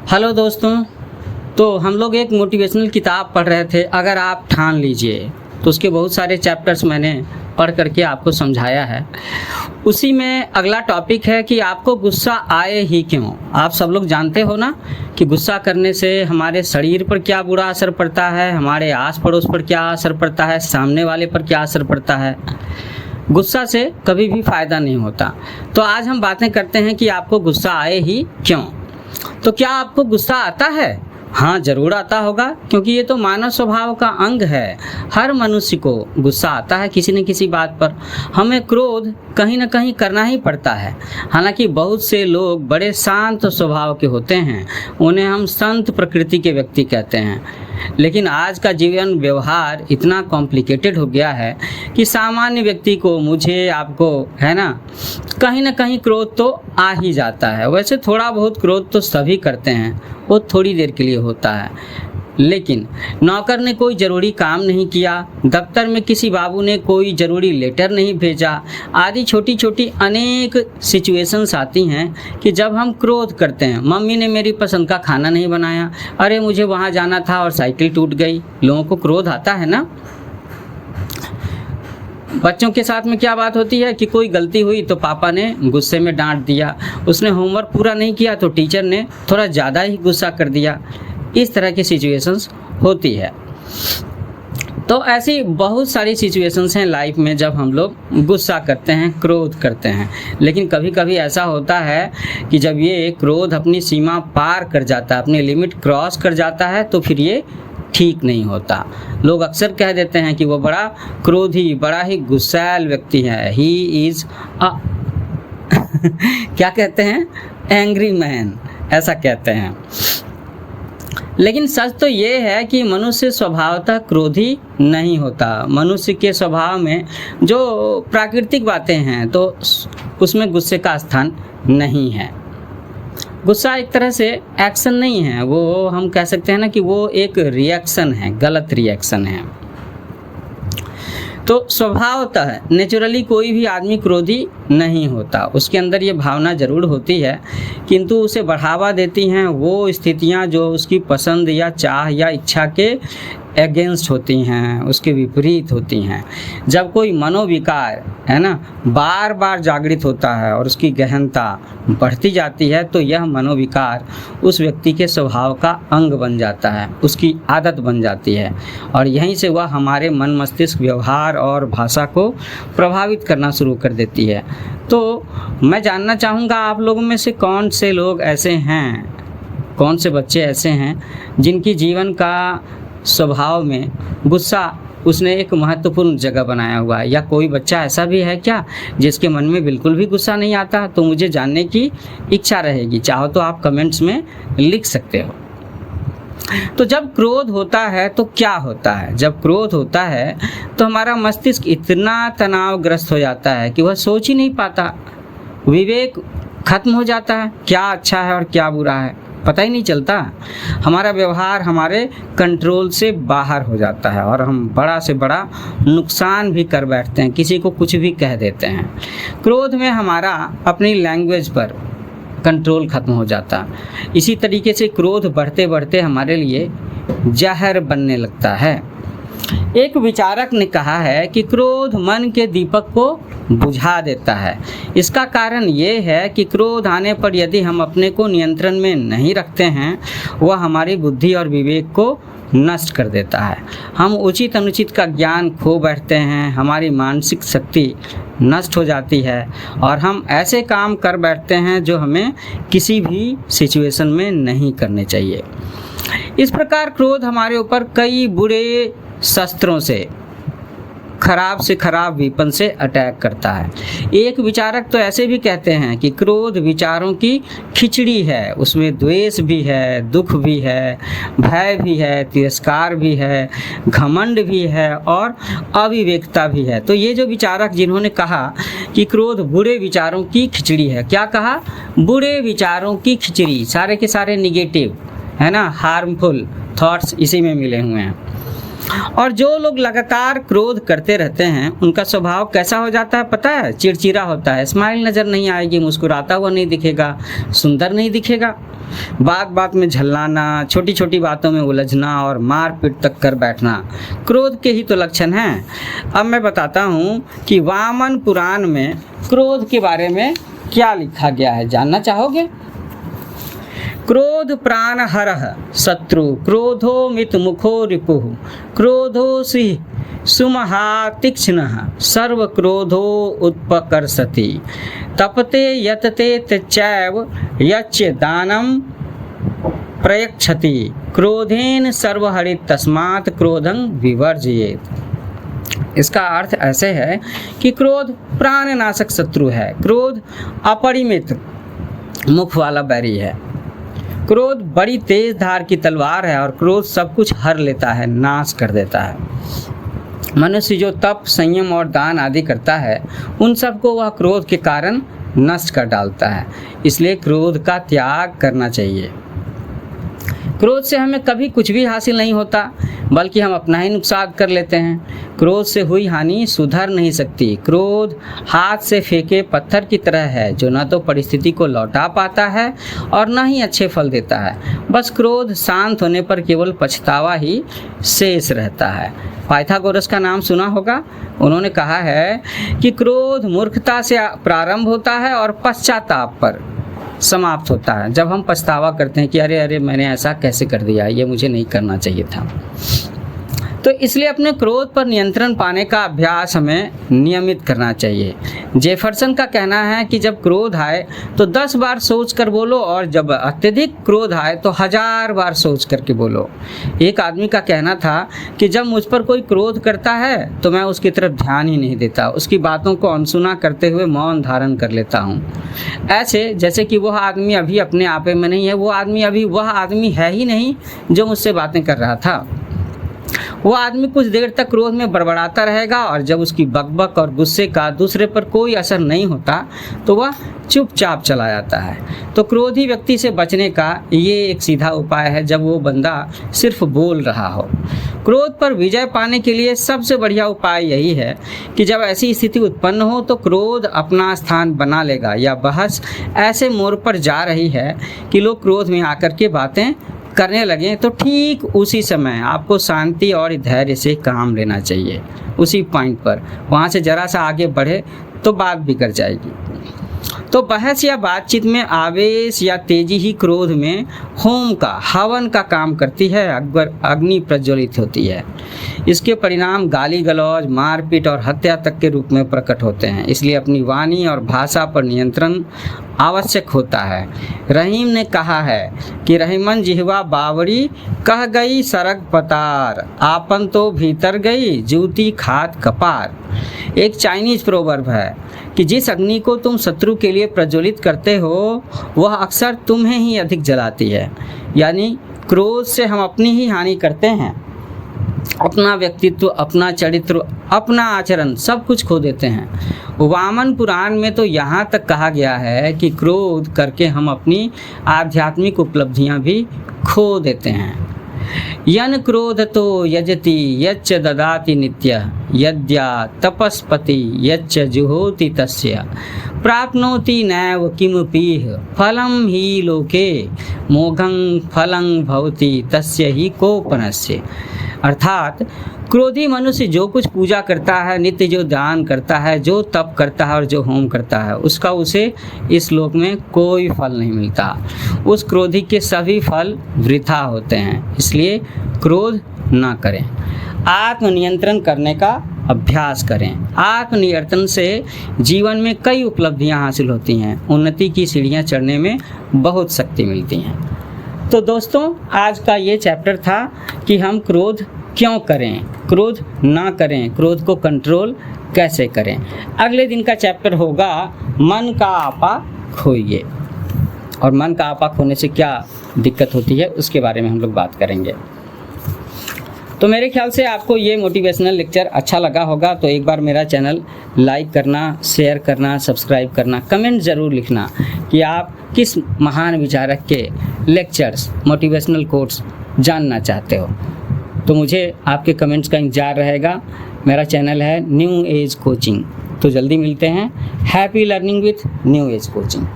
Hello दोस्तों। तो हम लोग एक मोटिवेशनल किताब पढ़ रहे थे, अगर आप ठान लीजिए। तो उसके बहुत सारे चैप्टर्स मैंने पढ़ करके आपको समझाया है। उसी में अगला टॉपिक है कि आपको गुस्सा आए ही क्यों। आप सब लोग जानते हो ना कि गुस्सा करने से हमारे शरीर पर क्या बुरा असर पड़ता है, हमारे आस पड़ोस पर क्या असर पड़ता है, सामने वाले पर क्या असर पड़ता है। गुस्सा से कभी भी फ़ायदा नहीं होता। तो आज हम बातें करते हैं कि आपको गुस्सा आए ही क्यों। तो क्या आपको गुस्सा आता है? हाँ, ज़रूर आता होगा, क्योंकि ये तो मानव स्वभाव का अंग है। हर मनुष्य को गुस्सा आता है किसी न किसी बात पर। हमें क्रोध कहीं न कहीं करना ही पड़ता है। हालांकि बहुत से लोग बड़े शांत स्वभाव के होते हैं, उन्हें हम संत प्रकृति के व्यक्ति कहते हैं। लेकिन आज का जीवन व्यवहार इतना कॉम्प्लिकेटेड हो गया है कि सामान्य व्यक्ति को, मुझे, आपको, है ना, कहीं ना कहीं क्रोध तो आ ही जाता है। वैसे थोड़ा बहुत क्रोध तो सभी करते हैं, वो थोड़ी देर के लिए होता है। लेकिन नौकर ने कोई ज़रूरी काम नहीं किया, दफ्तर में किसी बाबू ने कोई ज़रूरी लेटर नहीं भेजा, आदि छोटी छोटी अनेक सिचुएशंस आती हैं कि जब हम क्रोध करते हैं। मम्मी ने मेरी पसंद का खाना नहीं बनाया, अरे मुझे वहाँ जाना था और साइकिल टूट गई। लोगों को क्रोध आता है ना। बच्चों के साथ में क्या बात होती है कि कोई गलती हुई तो पापा ने गुस्से में डांट दिया, उसने होमवर्क पूरा नहीं किया तो टीचर ने थोड़ा ज़्यादा ही गुस्सा कर दिया। इस तरह की सिचुएशंस होती है। तो ऐसी बहुत सारी सिचुएशंस हैं लाइफ में जब हम लोग गुस्सा करते हैं, क्रोध करते हैं। लेकिन कभी कभी ऐसा होता है कि जब ये क्रोध अपनी सीमा पार कर जाता है, अपनी लिमिट क्रॉस कर जाता है, तो फिर ये ठीक नहीं होता। लोग अक्सर कह देते हैं कि वो बड़ा क्रोधी, बड़ा ही गुस्सैल व्यक्ति है। ही इज़ अ क्या कहते हैं, एंग्री मैन, ऐसा कहते हैं। लेकिन सच तो ये है कि मनुष्य स्वभावतः क्रोधी नहीं होता। मनुष्य के स्वभाव में जो प्राकृतिक बातें हैं तो उसमें गुस्से का स्थान नहीं है। गुस्सा एक तरह से एक्शन नहीं है, वो हम कह सकते हैं ना कि वो एक रिएक्शन है, गलत रिएक्शन है। तो स्वभावतः नेचुरली कोई भी आदमी क्रोधी नहीं होता। उसके अंदर ये भावना ज़रूर होती है, किंतु उसे बढ़ावा देती हैं वो स्थितियां जो उसकी पसंद या चाह या इच्छा के अगेंस्ट होती हैं, उसके विपरीत होती हैं। जब कोई मनोविकार, है ना, बार बार जागृत होता है और उसकी गहनता बढ़ती जाती है, तो यह मनोविकार उस व्यक्ति के स्वभाव का अंग बन जाता है, उसकी आदत बन जाती है, और यहीं से वह हमारे मन, मस्तिष्क, व्यवहार और भाषा को प्रभावित करना शुरू कर देती है। तो मैं जानना चाहूँगा आप लोगों में से कौन से लोग ऐसे हैं, कौन से बच्चे ऐसे हैं जिनकी जीवन का स्वभाव में गुस्सा उसने एक महत्वपूर्ण जगह बनाया हुआ है। या कोई बच्चा ऐसा भी है क्या जिसके मन में बिल्कुल भी गुस्सा नहीं आता? तो मुझे जानने की इच्छा रहेगी। चाहो तो आप कमेंट्स में लिख सकते हो। तो जब क्रोध होता है तो क्या होता है? जब क्रोध होता है तो हमारा मस्तिष्क इतना तनावग्रस्त हो जाता है कि वह सोच ही नहीं पाता। विवेक खत्म हो जाता है, क्या अच्छा है और क्या बुरा है पता ही नहीं चलता। हमारा व्यवहार हमारे कंट्रोल से बाहर हो जाता है और हम बड़ा से बड़ा नुकसान भी कर बैठते हैं, किसी को कुछ भी कह देते हैं। क्रोध में हमारा अपनी लैंग्वेज पर कंट्रोल खत्म हो जाता। इसी तरीके से क्रोध बढ़ते बढ़ते हमारे लिए जहर बनने लगता है। एक विचारक ने कहा है कि क्रोध मन के दीपक को बुझा देता है। इसका कारण ये है कि क्रोध आने पर यदि हम अपने को नियंत्रण में नहीं रखते हैं, वह हमारी बुद्धि और विवेक को नष्ट कर देता है। हम उचित अनुचित का ज्ञान खो बैठते हैं, हमारी मानसिक शक्ति नष्ट हो जाती है और हम ऐसे काम कर बैठते हैं जो हमें किसी भी सिचुएशन में नहीं करने चाहिए। इस प्रकार क्रोध हमारे ऊपर कई बुरे शस्त्रों से खराब वीपन से अटैक करता है। एक विचारक तो ऐसे भी कहते हैं कि क्रोध विचारों की खिचड़ी है। उसमें द्वेष भी है, दुख भी है, भय भी है, तिरस्कार भी है, घमंड भी है और अविवेकता भी है। तो ये जो विचारक जिन्होंने कहा कि क्रोध बुरे विचारों की खिचड़ी है, क्या कहा? बुरे विचारों की खिचड़ी, सारे के सारे निगेटिव, है ना, हार्मफुल थॉट्स इसी में मिले हुए हैं। और जो लोग लगातार क्रोध करते रहते हैं उनका स्वभाव कैसा हो जाता है पता है? चिड़चिड़ा होता है, स्माइल नज़र नहीं आएगी, मुस्कुराता हुआ नहीं दिखेगा, सुंदर नहीं दिखेगा। बात बात में झल्लाना, छोटी छोटी बातों में उलझना और मारपीट तक कर बैठना क्रोध के ही तो लक्षण हैं। अब मैं बताता हूँ कि वामन पुराण में क्रोध के बारे में क्या लिखा गया है, जानना चाहोगे? क्रोध प्राण हरः शत्रु, क्रोधो मित मुखो रिपुः, क्रोधो सिंह सुमहा तीक्ष्णः, सर्व क्रोधो उत्पकर्षति, तपते यतते तच्चैव यच्च दानं प्रयच्छति, क्रोधेन सर्वहरित तस्मात् क्रोधं विवर्जयेत्। इसका अर्थ ऐसे है कि क्रोध प्राणनाशक शत्रु है, क्रोध अपरिमित मुख वाला बैरी है, क्रोध बड़ी तेज धार की तलवार है और क्रोध सब कुछ हर लेता है, नाश कर देता है। मनुष्य जो तप, संयम और दान आदि करता है उन सबको वह क्रोध के कारण नष्ट कर डालता है। इसलिए क्रोध का त्याग करना चाहिए। क्रोध से हमें कभी कुछ भी हासिल नहीं होता, बल्कि हम अपना ही नुकसान कर लेते हैं। क्रोध से हुई हानि सुधर नहीं सकती। क्रोध हाथ से फेंके पत्थर की तरह है, जो न तो परिस्थिति को लौटा पाता है और न ही अच्छे फल देता है। बस क्रोध शांत होने पर केवल पछतावा ही शेष रहता है। पाइथागोरस का नाम सुना होगा। उन्होंने कहा है कि क्रोध मूर्खता से प्रारंभ होता है और पश्चाताप पर समाप्त होता है। जब हम पछतावा करते हैं कि अरे अरे मैंने ऐसा कैसे कर दिया, ये मुझे नहीं करना चाहिए था। तो इसलिए अपने क्रोध पर नियंत्रण पाने का अभ्यास हमें नियमित करना चाहिए। जेफरसन का कहना है कि जब क्रोध आए तो 10 बार सोच कर बोलो और जब अत्यधिक क्रोध आए तो 1000 बार सोच करके बोलो। एक आदमी का कहना था कि जब मुझ पर कोई क्रोध करता है तो मैं उसकी तरफ ध्यान ही नहीं देता, उसकी बातों को अनसुना करते हुए मौन धारण कर लेता हूँ। ऐसे जैसे कि वह आदमी अभी अपने आपे में नहीं है, वो आदमी अभी वह आदमी है ही नहीं जो मुझसे बातें कर रहा था। वो आदमी कुछ देर तक क्रोध में बड़बड़ाता रहेगा और जब उसकी बकबक और गुस्से का दूसरे पर कोई असर नहीं होता तो वह चुपचाप चला जाता है। तो क्रोधी व्यक्ति से बचने का ये एक सीधा उपाय है, जब वो बंदा सिर्फ बोल रहा हो। क्रोध पर विजय पाने के लिए सबसे बढ़िया उपाय यही है कि जब ऐसी स्थिति उत्पन्न हो तो क्रोध अपना स्थान बना लेगा या बहस ऐसे मोड़ पर जा रही है कि लोग क्रोध में आकर के बातें करने लगें, तो ठीक उसी समय आपको शांति और धैर्य से काम लेना चाहिए। उसी पॉइंट पर वहाँ से जरा सा आगे बढ़े तो बात बिगड़ जाएगी। तो बहस या बातचीत में आवेश या तेजी ही क्रोध में होम का, हवन का काम करती है, अग्नि प्रज्वलित होती है। इसके परिणाम गाली गलौज, मारपीट और हत्या तक के रूप में प्रकट होते हैं। इसलिए अपनी वाणी और भाषा पर नियंत्रण आवश्यक होता है। रहीम ने कहा है कि रहीमन जिहवा बावरी, कह गई सरग पतार, आपन तो भीतर गई जूती खात कपार। एक चाइनीज प्रोवर्ब है कि जिस अग्नि को तुम शत्रु के लिए प्रज्वलित करते हो वह अक्सर तुम्हें ही अधिक जलाती है। यानी क्रोध से हम अपनी ही हानि करते हैं। अपना व्यक्तित्व, अपना चरित्र, अपना आचरण सब कुछ खो देते हैं। वामन पुराण में तो यहाँ तक कहा गया है कि क्रोध करके हम अपनी आध्यात्मिक उपलब्धियाँ भी खो देते हैं। यन क्रोध तो यजति यच्च ददाति नित्यः, यद्या तपस्पति यच्च जुहोति तस्य, प्राप्नोति नैव किमपीह फलं ही लोके, मोघं फलं भवति तस्य ही कोपनस्य। अर्थात क्रोधी मनुष्य जो कुछ पूजा करता है, नित्य जो दान करता है, जो तप करता है और जो होम करता है, उसका उसे इस लोक में कोई फल नहीं मिलता। उस क्रोधी के सभी फल वृथा होते हैं। इसलिए क्रोध ना करें, आत्मनियंत्रण करने का अभ्यास करें। आत्मनियंत्रण से जीवन में कई उपलब्धियां हासिल होती हैं, उन्नति की सीढ़ियां चढ़ने में बहुत शक्ति मिलती हैं। तो दोस्तों, आज का ये चैप्टर था कि हम क्रोध क्यों करें, क्रोध ना करें, क्रोध को कंट्रोल कैसे करें। अगले दिन का चैप्टर होगा मन का आपा खोइए, और मन का आपा खोने से क्या दिक्कत होती है उसके बारे में हम लोग बात करेंगे। तो मेरे ख्याल से आपको ये मोटिवेशनल लेक्चर अच्छा लगा होगा। तो एक बार मेरा चैनल लाइक करना, शेयर करना, सब्सक्राइब करना, कमेंट ज़रूर लिखना कि आप किस महान विचारक के लेक्चर्स, मोटिवेशनल कोट्स जानना चाहते हो। तो मुझे आपके कमेंट्स का इंतज़ार रहेगा। मेरा चैनल है न्यू एज कोचिंग। तो जल्दी मिलते हैं। Happy learning with new age coaching.